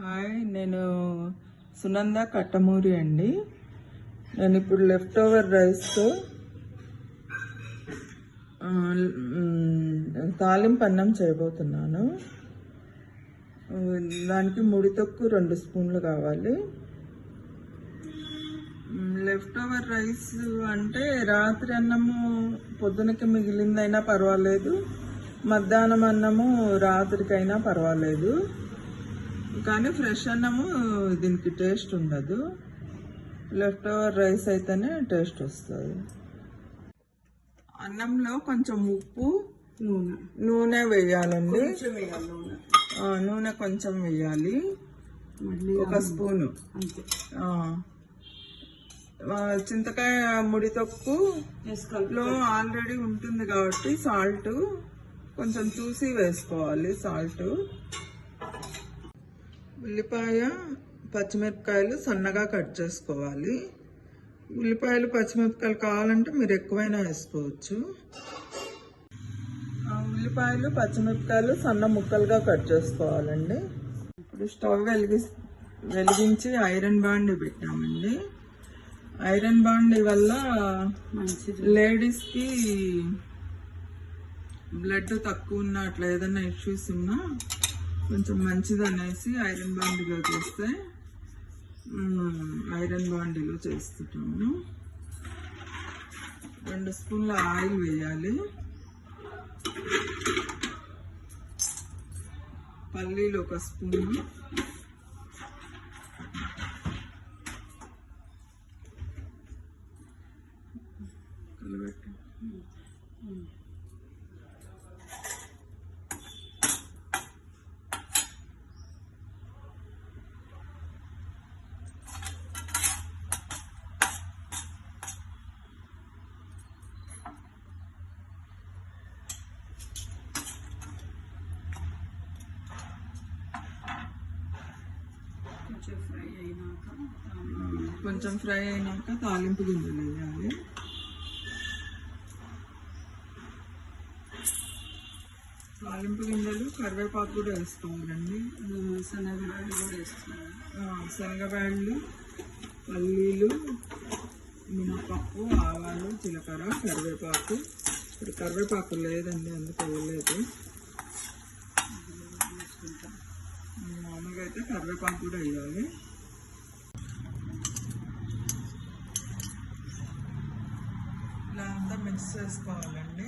Hi, నేను సునంద కట్టమూరి అండి. నేను ఇప్పుడు లెఫ్ట్ ఓవర్ రైస్తో తాలింపు అన్నం చేయబోతున్నాను. దానికి ముడి తొక్కు 2 స్పూన్లు కావాలి. లెఫ్ట్ ఓవర్ రైస్ అంటే రాత్రి అన్నము పొద్దునకి మిగిలిందైనా పర్వాలేదు, మధ్యాహ్నం అన్నము రాత్రికైనా పర్వాలేదు, కానీ ఫ్రెష్ అన్నము దీనికి టేస్ట్ ఉండదు. లెఫ్ట్ ఓవర్ రైస్ అయితేనే టేస్ట్ వస్తుంది. అన్నంలో కొంచెం ఉప్పు, నూనె వేయాలండి. నూనె కొంచెం వేయాలి, 1 స్పూను. చింతకాయ ముడి తొక్కులో ఆల్రెడీ ఉంటుంది కాబట్టి సాల్ట్ కొంచెం చూసి వేసుకోవాలి. సాల్ట్, ఉల్లిపాయ, పచ్చిమిరపకాయలు సన్నగా కట్ చేసుకోవాలి. ఉల్లిపాయలు పచ్చిమిరపకాయలు కావాలంటే మీరు ఎక్కువైనా వేసుకోవచ్చు. ఉల్లిపాయలు పచ్చిమిరపకాయలు సన్న ముక్కలుగా కట్ చేసుకోవాలండి. ఇప్పుడు స్టవ్ వెలిగించి ఐరన్ బాండి పెట్టామండి. ఐరన్ బాండి వల్ల లేడీస్కి బ్లడ్ తక్కువ ఉన్న అట్లా ఏదైనా ఇష్యూస్ ఉన్నా కొంచెం మంచిది అనేసి ఐరన్ బాండీలో చేస్తే ఐరన్ బాండీలో చేస్తున్నాము. 2 స్పూన్ల ఆయిల్ వేయాలి. పల్లీలు 1 స్పూను, కలబెట్టి కొంచెం ఫ్రై అయినాక తాలింపు గింజలు వేయాలి. తాలింపు గింజలు, కరివేపాకు కూడా వేసుకోవాలండి. శనగబ్యాళ్ళు కూడా వేసుకోవాలి. శనగబ్యాళ్ళు, పల్లీలు, మినపప్పు, ఆవాలు, జీలకర్ర, కరివేపాకు. ఇప్పుడు కరివేపాకు లేదండి, అందుకు వేయలేదు. మామూలుగా అయితే కరివేపాకు కూడా వేయాలి. ఇలా అంతా మిక్స్ చేసుకోవాలండి.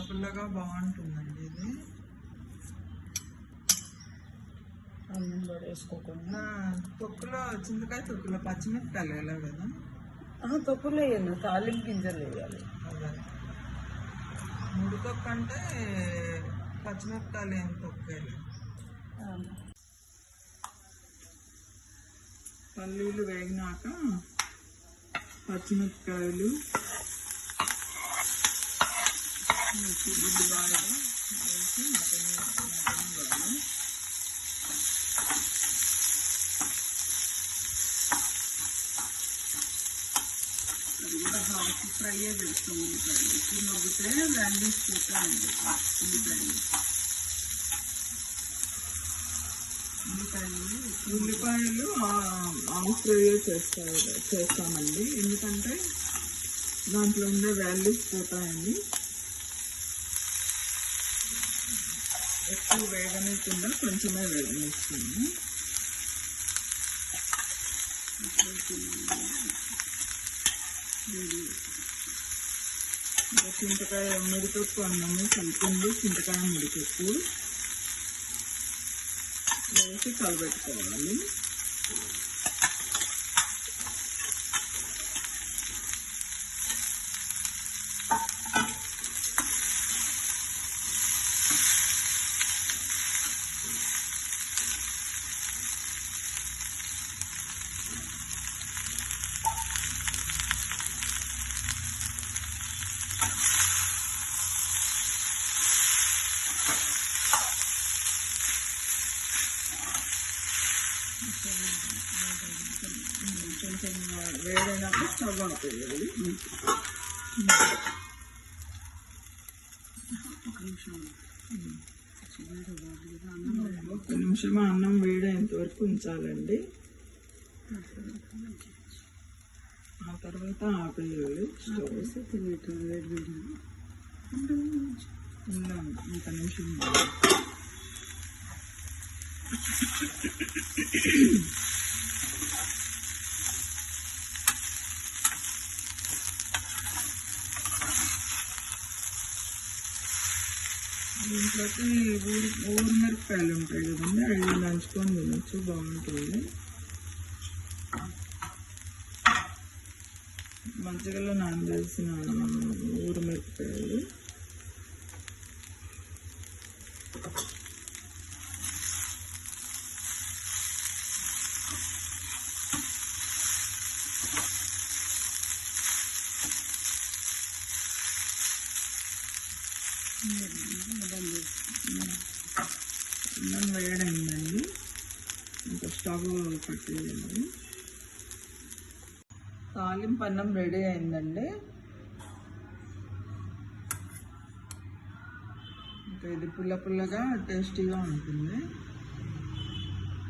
పుల్లగా బాగుంటుందండి ఇది. అన్నం కూడా వేసుకోకుండా తొక్కులో, చింతకాయ తొక్కులో పచ్చిమిరపకాయలు వేయాలి కదా. తొక్కులో వేయాలి, తాలింపు గింజలు వేయాలి. అదే ముడి తొక్కు అంటే పచ్చిమిరపకాయలు ఏం తొక్కేయాలి. పల్లీలు వేగినాక పచ్చిమిరపకాయలు బాగా వేసి మటన్ వేయాలి. అది కూడా హాఫ్ ఫ్రై చేస్తాం. ఉల్లిపాయలు మగ్గితే బ్యాండేజ్ పోతా ఉంటుంది. ఉల్లిపాయలు హాఫ్ ఫ్రై చేస్తామండి, ఎందుకంటే దాంట్లో ఉండే వాల్యూస్ పోతాయండి. ఎక్కువ వేగనీయకుండా కొంచెమే వేగనిస్తాము. చింతకాయ ముడితొక్కు అన్నము కలిపింది, చింతకాయ ముడితొక్కు వేసి కలబెట్టుకోవాలి. కొంచెం వేడైనాక స్టవ్ ఆపేయాలి. ఒక్క నిమిషం అన్నం వేడేంత వరకు ఉంచాలండి. ఆ తర్వాత ఆపేయాలి స్టవ్. ఇంత నిమిషం దీంట్లోకి ఊరు మిరపకాయలు ఉంటాయి కదండి, అవి నంచుకొని తినచ్చు, బాగుంటుంది. మజ్జిగలో నానబెట్టిన ఊరు మిరపకాయలు. అన్నం వేయడైందండి, ఇంకా స్టవ్ కట్టేయండి. తాలింపు అన్నం రెడీ అయిందండి. ఇంకా ఇది పుల్ల పుల్లగా టేస్టీగా ఉంటుంది.